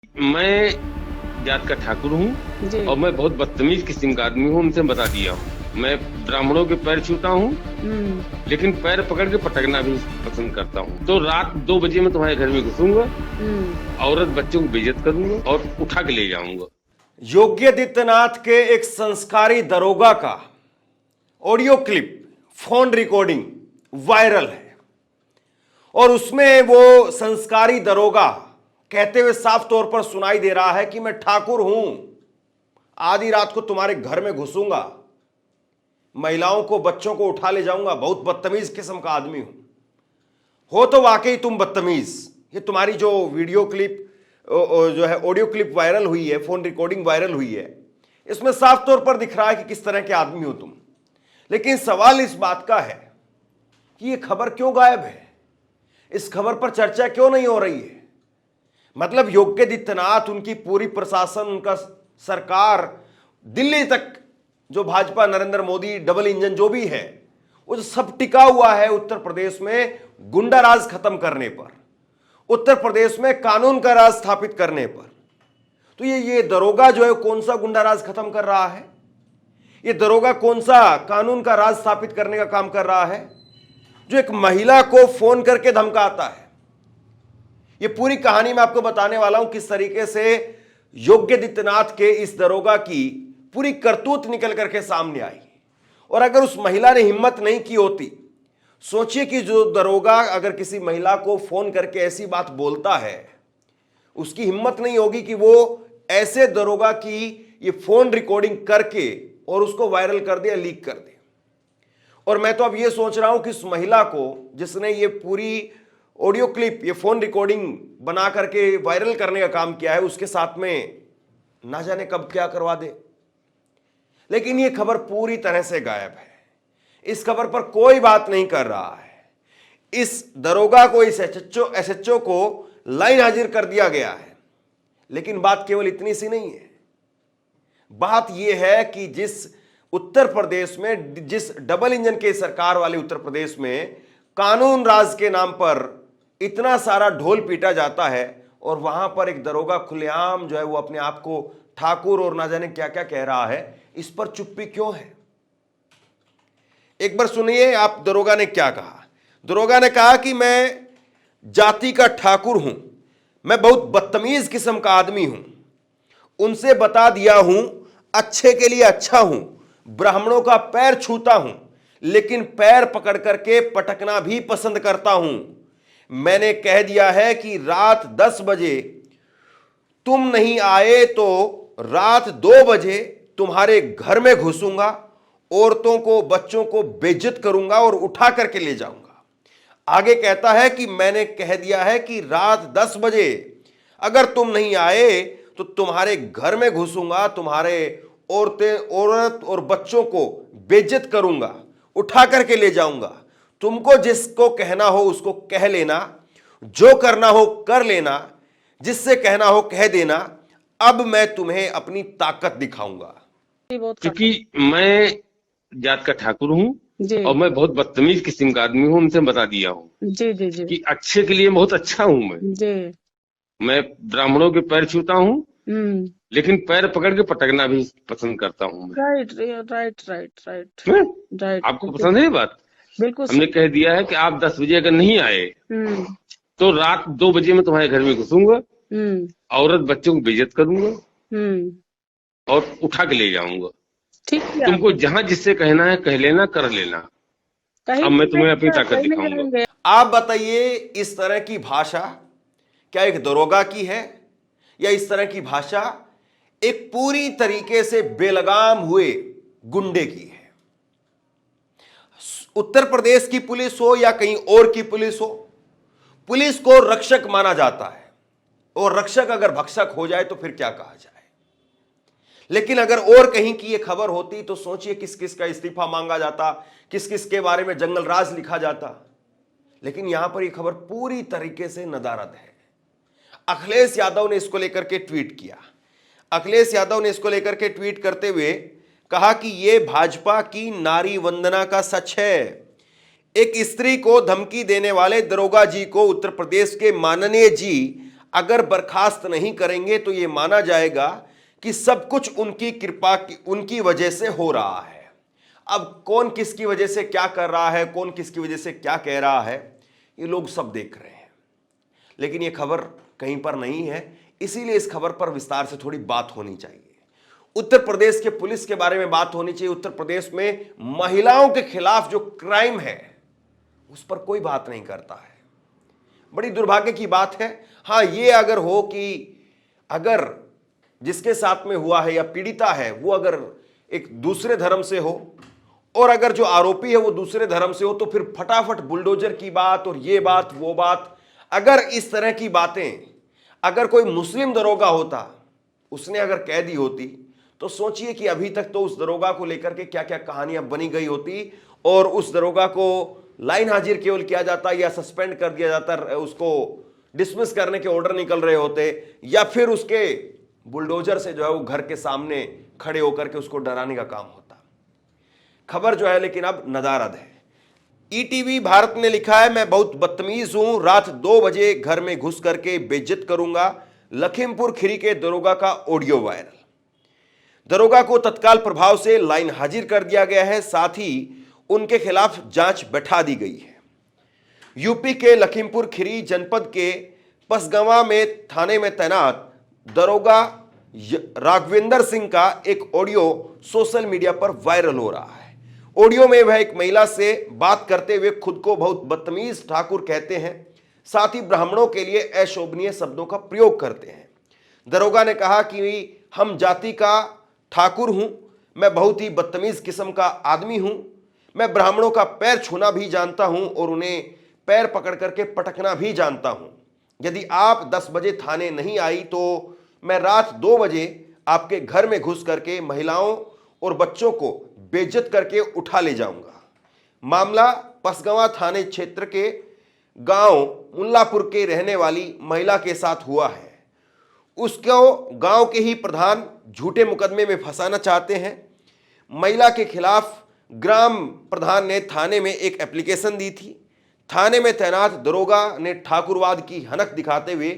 मैं जात का ठाकुर हूँ जी। और मैं बहुत बदतमीज किस्म का आदमी हूँ, उनसे बता दिया हूँ। मैं ब्राह्मणों के पैर छूता हूँ, हम्म। लेकिन पैर पकड़ के पटकना भी पसंद करता हूँ। तो रात 2 बजे मैं तुम्हारे घर में घुसूंगा, औरत बच्चों को बेइज्जत करूंगा और उठा के ले जाऊंगा। योगी आदित्यनाथ के एक संस्कारी दरोगा का audio clip, phone recording viral है और उसमें वो संस्कारी दरोगा कहते हुए साफ तौर पर सुनाई दे रहा है कि मैं ठाकुर हूं, आधी रात को तुम्हारे घर में घुसूंगा, महिलाओं को बच्चों को उठा ले जाऊंगा, बहुत बदतमीज किस्म का आदमी हूं। हो तो वाकई तुम बदतमीज। ये तुम्हारी जो वीडियो क्लिप जो है, ऑडियो क्लिप वायरल हुई है, फोन रिकॉर्डिंग वायरल हुई है, इसमें साफ तौर पर दिख रहा है कि किस तरह के आदमी हो तुम। लेकिन सवाल इस बात का है कि यह खबर क्यों गायब है, इस खबर पर चर्चा क्यों नहीं हो रही है। मतलब योगी आदित्यनाथ, उनकी पूरी प्रशासन, उनका सरकार, दिल्ली तक जो भाजपा, नरेंद्र मोदी, डबल इंजन जो भी है, वो सब टिका हुआ है उत्तर प्रदेश में गुंडा राज खत्म करने पर, उत्तर प्रदेश में कानून का राज स्थापित करने पर। तो ये दरोगा जो है कौन सा गुंडा राज खत्म कर रहा है? ये दरोगा कौन सा कानून का राज स्थापित करने का काम कर रहा है, जो एक महिला को फोन करके धमकाता है? ये पूरी कहानी मैं आपको बताने वाला हूं, किस तरीके से योगी आदित्यनाथ के इस दरोगा की पूरी करतूत निकल करके सामने आई। और अगर उस महिला ने हिम्मत नहीं की होती, सोचिए कि जो दरोगा अगर किसी महिला को फोन करके ऐसी बात बोलता है, उसकी हिम्मत नहीं होगी कि वो ऐसे दरोगा की ये फोन रिकॉर्डिंग करके और उसको वायरल कर दे या लीक कर दे। और मैं तो अब ये सोच रहा हूं कि उस महिला को, जिसने ये पूरी ऑडियो क्लिप, ये फोन रिकॉर्डिंग बना करके वायरल करने का काम किया है, उसके साथ में ना जाने कब क्या करवा दे। लेकिन ये खबर पूरी तरह से गायब है, इस खबर पर कोई बात नहीं कर रहा है। इस दरोगा को, इस एसएचओ को लाइन हाजिर कर दिया गया है। लेकिन बात केवल इतनी सी नहीं है, बात यह है कि जिस उत्तर प्रदेश में, जिस डबल इंजन के सरकार वाले उत्तर प्रदेश में कानून राज के नाम पर इतना सारा ढोल पीटा जाता है, और वहां पर एक दरोगा खुलेआम जो है वो अपने आप को ठाकुर और ना जाने क्या क्या कह रहा है, इस पर चुप्पी क्यों है? एक बार सुनिए आप दरोगा ने क्या कहा। दरोगा ने कहा कि मैं जाति का ठाकुर हूं, मैं बहुत बदतमीज किस्म का आदमी हूं, उनसे बता दिया हूं, अच्छे के लिए अच्छा हूं, ब्राह्मणों का पैर छूता हूं, लेकिन पैर पकड़ करके पटकना भी पसंद करता हूं। मैंने कह दिया है कि रात 10 बजे तुम नहीं आए तो रात 2 बजे तुम्हारे घर में घुसूंगा, औरतों को, बच्चों को बेइज्जत करूंगा और उठा करके ले जाऊंगा। आगे कहता है कि मैंने कह दिया है कि रात 10 बजे अगर तुम नहीं आए तो तुम्हारे घर में घुसूंगा, तुम्हारे औरत और बच्चों को बेइज्जत करूंगा, उठा करके ले जाऊंगा। तुमको जिसको कहना हो उसको कह लेना, जो करना हो कर लेना, जिससे कहना हो कह देना। अब मैं तुम्हें अपनी ताकत दिखाऊंगा। क्योंकि मैं जात का ठाकुर हूँ जी। और मैं बहुत बदतमीज किस्म का आदमी हूँ, उनसे बता दिया हूँ जी जी जी कि अच्छे के लिए बहुत अच्छा हूँ। जी। मैं ब्राह्मणों के पैर छूता हूँ, हम्म। लेकिन पैर पकड़ के पटकना भी पसंद करता हूँ मैं। राइट राइट राइट राइट हैं? राइट। आपको पसंद है ये बात? बिल्कुल हमने कह दिया है कि आप 10 बजे अगर नहीं आए हम्म तो रात 2 बजे मैं तुम्हारे घर में घुसूंगा, हम्म औरत बच्चों को बेइज्जत करूंगा हम्म। और उठा के ले जाऊंगा। ठीक है। तुमको जहां जिससे कहना है कह लेना, कर लेना। कहीं अब मैं तुम्हें अपनी ताकत कहीं नहीं दिखाऊंगा। करेंगे। आप बताइए, इस तरह की भाषा क्या एक दरोगा की है, या इस तरह की भाषा एक पूरी तरीके से बेलगाम हुए गुंडे की है? उत्तर प्रदेश की पुलिस हो या कहीं और की पुलिस हो, पुलिस को रक्षक माना जाता है, और रक्षक अगर भक्षक हो जाए तो फिर क्या कहा जाए। लेकिन अगर और कहीं की यह खबर होती तो सोचिए किस किस का इस्तीफा मांगा जाता, किस किस के बारे में जंगल राज लिखा जाता। लेकिन यहां पर यह खबर पूरी तरीके से नदारद है। अखिलेश यादव ने इसको लेकर के ट्वीट किया। अखिलेश यादव ने इसको लेकर के ट्वीट करते हुए कहा कि यह भाजपा की नारी वंदना का सच है। एक स्त्री को धमकी देने वाले दरोगा जी को उत्तर प्रदेश के माननीय जी अगर बर्खास्त नहीं करेंगे तो यह माना जाएगा कि सब कुछ उनकी कृपा की, उनकी वजह से हो रहा है। अब कौन किसकी वजह से क्या कर रहा है, कौन किसकी वजह से क्या कह रहा है, ये लोग सब देख रहे हैं, लेकिन ये खबर कहीं पर नहीं है, इसीलिए इस खबर पर विस्तार से थोड़ी बात होनी चाहिए। उत्तर प्रदेश के पुलिस के बारे में बात होनी चाहिए। उत्तर प्रदेश में महिलाओं के खिलाफ जो क्राइम है उस पर कोई बात नहीं करता है। बड़ी दुर्भाग्य की बात है। हाँ, ये अगर हो कि अगर जिसके साथ में हुआ है या पीड़िता है वो अगर एक दूसरे धर्म से हो और अगर जो आरोपी है वो दूसरे धर्म से हो तो फिर फटाफट बुलडोजर की बात और ये बात वो बात। अगर इस तरह की बातें अगर कोई मुस्लिम दरोगा होता, उसने अगर कह दी होती, तो सोचिए कि अभी तक तो उस दरोगा को लेकर के क्या क्या कहानियां बनी गई होती और उस दरोगा को लाइन हाजिर केवल किया जाता या सस्पेंड कर दिया जाता, उसको डिसमिस करने के ऑर्डर निकल रहे होते या फिर उसके बुलडोजर से जो है वो घर के सामने खड़े होकर के उसको डराने का काम होता। खबर जो है लेकिन अब नदारद है। ईटीवी भारत ने लिखा है, मैं बहुत बदतमीज हूं, रात 2 बजे घर में घुस करके बेइज्जत करूंगा। लखीमपुर खीरी के दरोगा का ऑडियो वायरल। दरोगा को तत्काल प्रभाव से लाइन हाजिर कर दिया गया है, साथ ही उनके खिलाफ जांच बैठा दी गई है। यूपी के लखीमपुर खीरी जनपद के पसगवां में थाने में तैनात दरोगा राघवेंद्र सिंह का एक ऑडियो सोशल मीडिया पर वायरल हो रहा है। ऑडियो में वह एक महिला से बात करते हुए खुद को बहुत बदतमीज ठाकुर कहते हैं, साथ ही ब्राह्मणों के लिए अशोभनीय शब्दों का प्रयोग करते हैं। दरोगा ने कहा कि हम जाति का ठाकुर हूं, मैं बहुत ही बदतमीज किस्म का आदमी हूं, मैं ब्राह्मणों का पैर छूना भी जानता हूं और उन्हें पैर पकड़ करके पटकना भी जानता हूं। यदि आप 10 बजे थाने नहीं आई तो मैं रात 2 बजे आपके घर में घुस करके महिलाओं और बच्चों को बेइज्जत करके उठा ले जाऊंगा। मामला पसगवां थाने क्षेत्र के गांव मुल्लापुर के रहने वाली महिला के साथ हुआ है। उसको गांव के ही प्रधान झूठे मुकदमे में फंसाना चाहते हैं। महिला के खिलाफ ग्राम प्रधान ने थाने में एक एप्लीकेशन दी थी। थाने में तैनात दरोगा ने ठाकुरवाद की हनक दिखाते हुए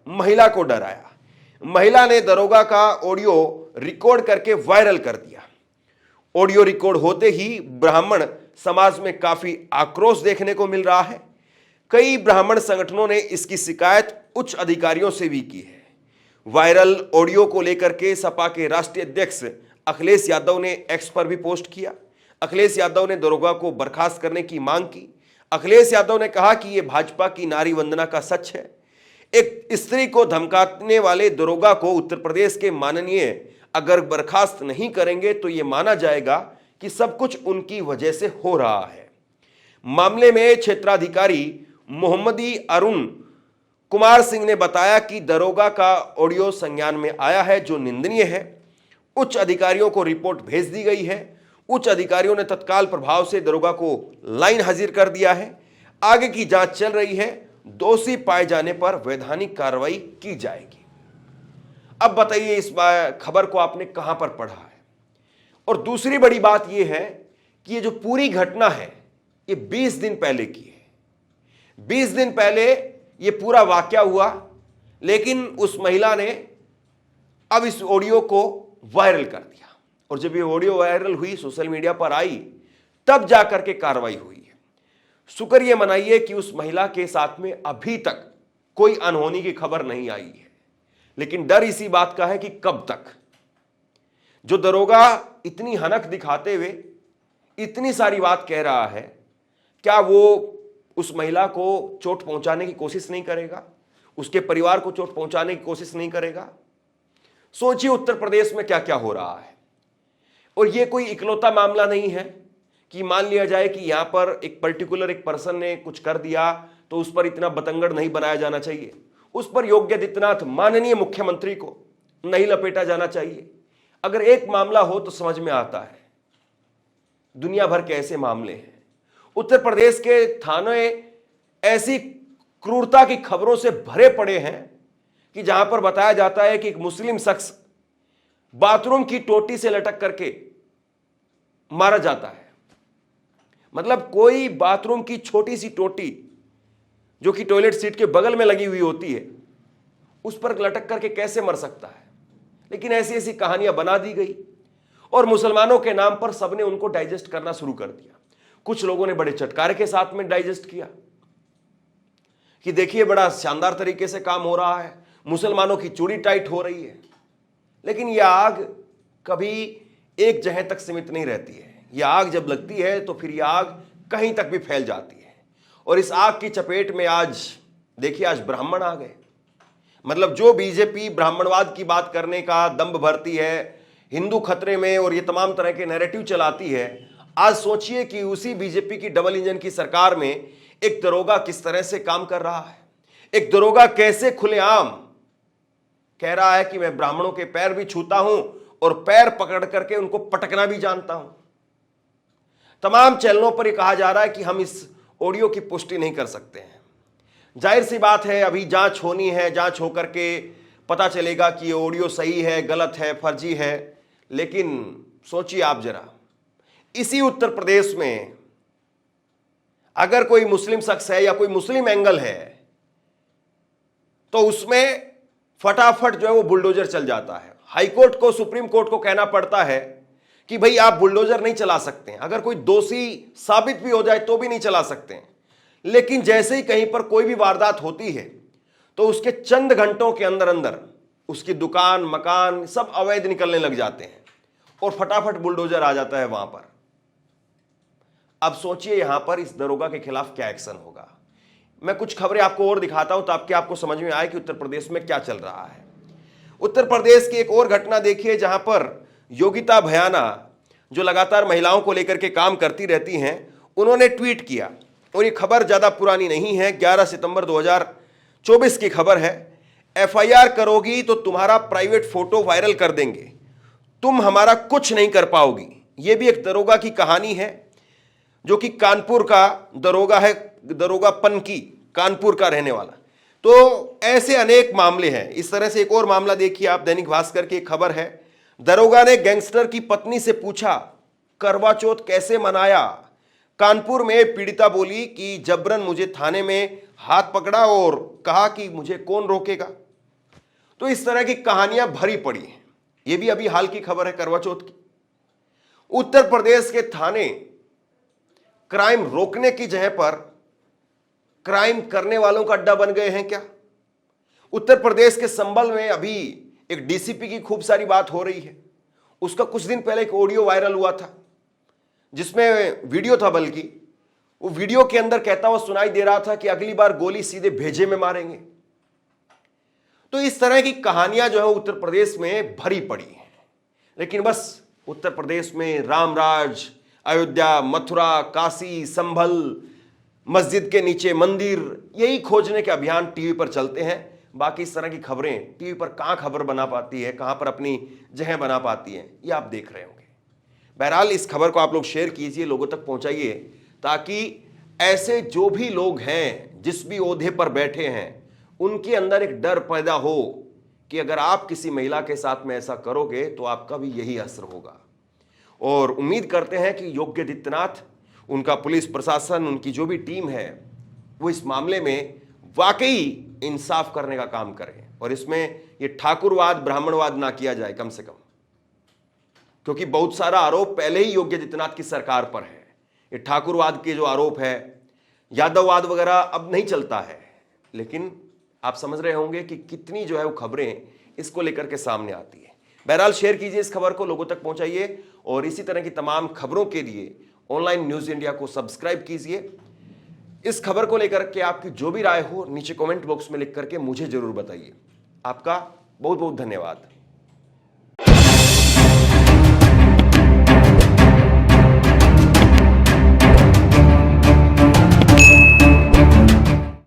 महिला को डराया। महिला ने दरोगा का ऑडियो रिकॉर्ड करके वायरल कर दिया। ऑडियो रिकॉर्ड होते ही ब्राह्मण समाज में काफी आक्रोश देखने को मिल रहा है। कई ब्राह्मण संगठनों ने इसकी शिकायत उच्च अधिकारियों से भी की है। वायरल ऑडियो को लेकर के सपा के राष्ट्रीय अध्यक्ष अखिलेश यादव ने एक्स पर भी पोस्ट किया। अखिलेश यादव ने दरोगा को बर्खास्त करने की मांग की। अखिलेश यादव ने कहा कि यह भाजपा की नारी वंदना का सच है। एक स्त्री को धमकाने वाले दरोगा को उत्तर प्रदेश के माननीय अगर बर्खास्त नहीं करेंगे तो यह माना जाएगा कि सब कुछ उनकी वजह से हो रहा है। मामले में क्षेत्राधिकारी मोहम्मदी अरुण कुमार सिंह ने बताया कि दरोगा का ऑडियो संज्ञान में आया है, जो निंदनीय है। उच्च अधिकारियों को रिपोर्ट भेज दी गई है। उच्च अधिकारियों ने तत्काल प्रभाव से दरोगा को लाइन हाजिर कर दिया है। आगे की जांच चल रही है। दोषी पाए जाने पर वैधानिक कार्रवाई की जाएगी। अब बताइए इस खबर को आपने कहां पर पढ़ा है? और दूसरी बड़ी बात यह है कि ये जो पूरी घटना है ये 20 दिन पहले की है। 20 दिन पहले ये पूरा वाकया हुआ, लेकिन उस महिला ने अब इस ऑडियो को वायरल कर दिया और जब ये ऑडियो वायरल हुई, सोशल मीडिया पर आई, तब जाकर के कार्रवाई हुई है। शुक्र ये मनाइए कि उस महिला के साथ में अभी तक कोई अनहोनी की खबर नहीं आई है, लेकिन डर इसी बात का है कि कब तक। जो दरोगा इतनी हनक दिखाते हुए इतनी सारी बात कह रहा है, क्या वो उस महिला को चोट पहुंचाने की कोशिश नहीं करेगा? उसके परिवार को चोट पहुंचाने की कोशिश नहीं करेगा? सोचिए उत्तर प्रदेश में क्या क्या हो रहा है। और यह कोई इकलौता मामला नहीं है कि मान लिया जाए कि यहां पर एक पर्टिकुलर एक पर्सन ने कुछ कर दिया तो उस पर इतना बतंगड़ नहीं बनाया जाना चाहिए। उस पर योगी आदित्यनाथ माननीय मुख्यमंत्री को नहीं लपेटा जाना चाहिए। अगर एक मामला हो तो समझ में आता है, दुनिया भर के ऐसे मामले हैं। उत्तर प्रदेश के थाने ऐसी क्रूरता की खबरों से भरे पड़े हैं कि जहां पर बताया जाता है कि एक मुस्लिम शख्स बाथरूम की टोटी से लटक करके मारा जाता है। मतलब कोई बाथरूम की छोटी सी टोटी जो कि टॉयलेट सीट के बगल में लगी हुई होती है, उस पर लटक करके कैसे मर सकता है। लेकिन ऐसी ऐसी कहानियां बना दी गई और मुसलमानों के नाम पर सबने उनको डाइजेस्ट करना शुरू कर दिया। कुछ लोगों ने बड़े चटकारे के साथ में डाइजेस्ट किया कि देखिए बड़ा शानदार तरीके से काम हो रहा है, मुसलमानों की चूड़ी टाइट हो रही है। लेकिन यह आग कभी एक जगह तक सीमित नहीं रहती है। यह आग जब लगती है तो फिर यह आग कहीं तक भी फैल जाती है। और इस आग की चपेट में आज देखिए, आज ब्राह्मण आ गए। मतलब जो बीजेपी ब्राह्मणवाद की बात करने का दंभ भरती है, हिंदू खतरे में और ये तमाम तरह के नैरेटिव चलाती है, आज सोचिए कि उसी बीजेपी की डबल इंजन की सरकार में एक दरोगा किस तरह से काम कर रहा है। एक दरोगा कैसे खुलेआम कह रहा है कि मैं ब्राह्मणों के पैर भी छूता हूं और पैर पकड़ करके उनको पटकना भी जानता हूं। तमाम चैनलों पर यह कहा जा रहा है कि हम इस ऑडियो की पुष्टि नहीं कर सकते हैं। जाहिर सी बात है, अभी जांच होनी है, जांच होकर के पता चलेगा कि ये ऑडियो सही है, गलत है, फर्जी है। लेकिन सोचिए आप जरा, इसी उत्तर प्रदेश में अगर कोई मुस्लिम शख्स है या कोई मुस्लिम एंगल है तो उसमें फटाफट जो है वो बुलडोजर चल जाता है। हाईकोर्ट को, सुप्रीम कोर्ट को कहना पड़ता है कि भाई आप बुलडोजर नहीं चला सकते हैं। अगर कोई दोषी साबित भी हो जाए तो भी नहीं चला सकते हैं। लेकिन जैसे ही कहीं पर कोई भी वारदात होती है तो उसके चंद घंटों के अंदर अंदर उसकी दुकान, मकान सब अवैध निकलने लग जाते हैं और फटाफट बुलडोजर आ जाता है वहां पर। अब सोचिए यहां पर इस दरोगा के खिलाफ क्या एक्शन होगा। मैं कुछ खबरें आपको और दिखाता हूं ताकि आपको समझ में आए कि उत्तर प्रदेश में क्या चल रहा है। उत्तर प्रदेश की एक और घटना देखिए, जहां पर योगिता भयाना, जो लगातार महिलाओं को लेकर के काम करती रहती हैं, उन्होंने ट्वीट किया। और ये खबर ज्यादा पुरानी नहीं है, 11 सितंबर 2024 की खबर है। एफआईआर करोगी तो तुम्हारा प्राइवेट फोटो वायरल कर देंगे, तुम हमारा कुछ नहीं कर पाओगी। यह भी एक दरोगा की कहानी है जो कि कानपुर का दरोगा है, दरोगा पनकी, कानपुर का रहने वाला। तो ऐसे अनेक मामले हैं। इस तरह से एक और मामला देखिए आप, दैनिक भास्कर की एक खबर है। दरोगा ने गैंगस्टर की पत्नी से पूछा करवा चौथ कैसे मनाया। कानपुर में पीड़िता बोली कि जबरन मुझे थाने में हाथ पकड़ा और कहा कि मुझे कौन रोकेगा। तो इस तरह की कहानियां भरी पड़ी हैं। यह भी अभी हाल की खबर है करवा चौथ की। उत्तर प्रदेश के थाने क्राइम रोकने की जगह पर क्राइम करने वालों का अड्डा बन गए हैं क्या? उत्तर प्रदेश के संभल में अभी एक डीसीपी की खूब सारी बात हो रही है। उसका कुछ दिन पहले एक ऑडियो वायरल हुआ था जिसमें वीडियो था, बल्कि वो वीडियो के अंदर कहता हुआ सुनाई दे रहा था कि अगली बार गोली सीधे भेजे में मारेंगे। तो इस तरह की कहानियां जो है उत्तर प्रदेश में भरी पड़ी हैं। लेकिन बस उत्तर प्रदेश में रामराज, अयोध्या, मथुरा, काशी, संभल, मस्जिद के नीचे मंदिर, यही खोजने के अभियान टीवी पर चलते हैं। बाकी इस तरह की खबरें टीवी पर कहां खबर बना पाती है, कहां पर अपनी जगह बना पाती है, ये आप देख रहे होंगे। बहरहाल इस खबर को आप लोग शेयर कीजिए, लोगों तक पहुंचाइए, ताकि ऐसे जो भी लोग हैं, जिस भी ओहदे पर बैठे हैं, उनके अंदर एक डर पैदा हो कि अगर आप किसी महिला के साथ में ऐसा करोगे तो आपका भी यही असर होगा। और उम्मीद करते हैं कि योगी आदित्यनाथ, उनका पुलिस प्रशासन, उनकी जो भी टीम है, वो इस मामले में वाकई इंसाफ करने का काम करें और इसमें ये ठाकुरवाद, ब्राह्मणवाद ना किया जाए कम से कम, क्योंकि बहुत सारा आरोप पहले ही योगी आदित्यनाथ की सरकार पर है। ये ठाकुरवाद के जो आरोप है, यादववाद वगैरह अब नहीं चलता है। लेकिन आप समझ रहे होंगे कि कितनी जो है वो खबरें इसको लेकर के सामने आती है। बहरहाल शेयर कीजिए इस खबर को, लोगों तक पहुंचाइए और इसी तरह की तमाम खबरों के लिए ऑनलाइन न्यूज इंडिया को सब्सक्राइब कीजिए। इस खबर को लेकर के आपकी जो भी राय हो नीचे कमेंट बॉक्स में लिख करके मुझे जरूर बताइए। आपका बहुत बहुत धन्यवाद।